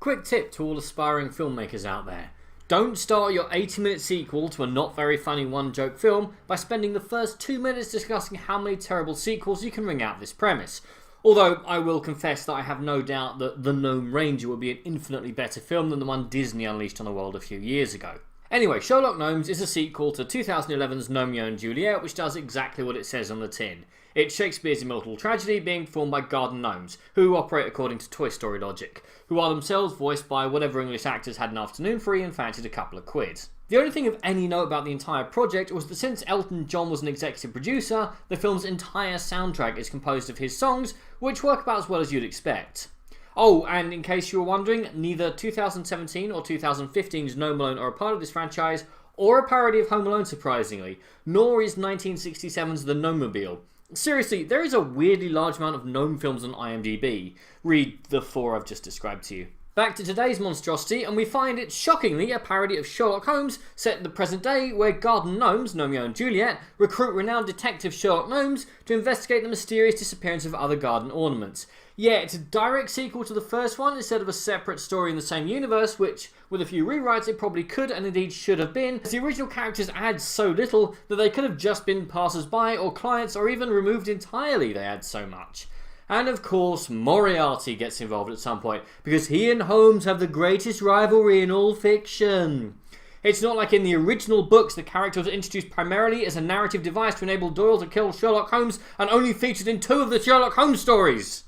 Quick tip to all aspiring filmmakers out there. Don't start your 80-minute sequel to a not very funny one-joke film by spending the first 2 minutes discussing how many terrible sequels you can wring out of this premise. Although I will confess that I have no doubt that The Gnome Ranger will be an infinitely better film than the one Disney unleashed on the world a few years ago. Anyway, Sherlock Gnomes is a sequel to 2011's Romeo and Juliet, which does exactly what it says on the tin. It's Shakespeare's immortal tragedy being performed by garden gnomes, who operate according to Toy Story logic, who are themselves voiced by whatever English actors had an afternoon free and fancied a couple of quid. The only thing of any note about the entire project was that since Elton John was an executive producer, the film's entire soundtrack is composed of his songs, which work about as well as you'd expect. Oh, and in case you were wondering, neither 2017 or 2015's Gnome Alone are a part of this franchise, or a parody of Home Alone surprisingly, nor is 1967's The Gnomemobile. Seriously, there is a weirdly large amount of gnome films on IMDb. Read the 4 I've just described to you. Back to today's monstrosity, and we find it shockingly a parody of Sherlock Holmes set in the present day, where garden gnomes, Romeo and Juliet, recruit renowned detective Sherlock Gnomes to investigate the mysterious disappearance of other garden ornaments. Yeah, it's a direct sequel to the first one instead of a separate story in the same universe, which, with a few rewrites, it probably could and indeed should have been, as the original characters add so little that they could have just been passers-by or clients, or even removed entirely, they add so much. And of course, Moriarty gets involved at some point, because he and Holmes have the greatest rivalry in all fiction. It's not like in the original books the character was introduced primarily as a narrative device to enable Doyle to kill Sherlock Holmes and only featured in 2 of the Sherlock Holmes stories.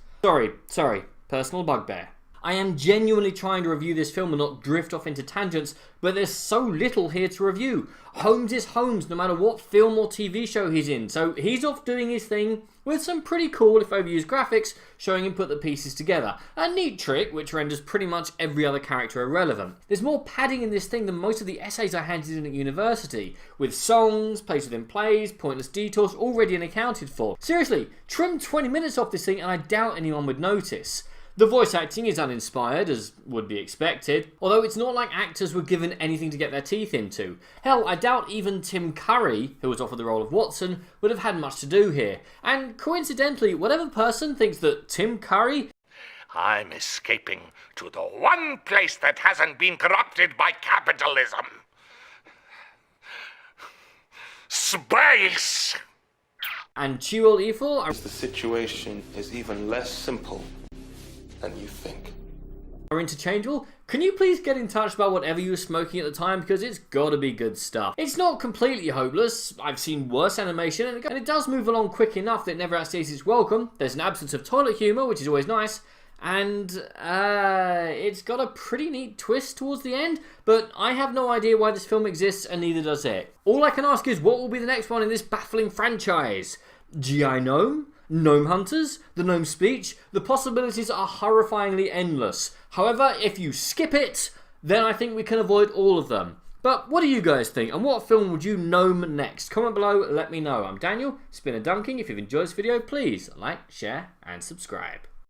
Sorry, personal bugbear. I am genuinely trying to review this film and not drift off into tangents, but there's so little here to review. Holmes is Holmes no matter what film or TV show he's in, so he's off doing his thing with some pretty cool, if overused, graphics showing him put the pieces together. A neat trick which renders pretty much every other character irrelevant. There's more padding in this thing than most of the essays I handed in at university, with songs, plays within plays, pointless detours already unaccounted for. Seriously, trim 20 minutes off this thing and I doubt anyone would notice. The voice acting is uninspired, as would be expected, although it's not like actors were given anything to get their teeth into. Hell, I doubt even Tim Curry, who was offered the role of Watson, would have had much to do here. And coincidentally, whatever person thinks that Tim Curry... I'm escaping to the one place that hasn't been corrupted by capitalism. Space! And Chiwetel Ejiofor... The situation is even less simple than you think. Are interchangeable. Can you please get in touch about whatever you were smoking at the time, because it's gotta be good stuff. It's not completely hopeless. I've seen worse animation and it does move along quick enough that it never outstays its welcome. There's an absence of toilet humour, which is always nice, and it's got a pretty neat twist towards the end, but I have no idea why this film exists and neither does it. All I can ask is what will be the next one in this baffling franchise? G.I. Gnome? Gnome Hunters? The Gnome Speech? The possibilities are horrifyingly endless. However, if you skip it, then I think we can avoid all of them. But what do you guys think? And what film would you gnome next? Comment below, let me know. I'm Daniel, it's been a dunking. If you've enjoyed this video, please like, share and subscribe.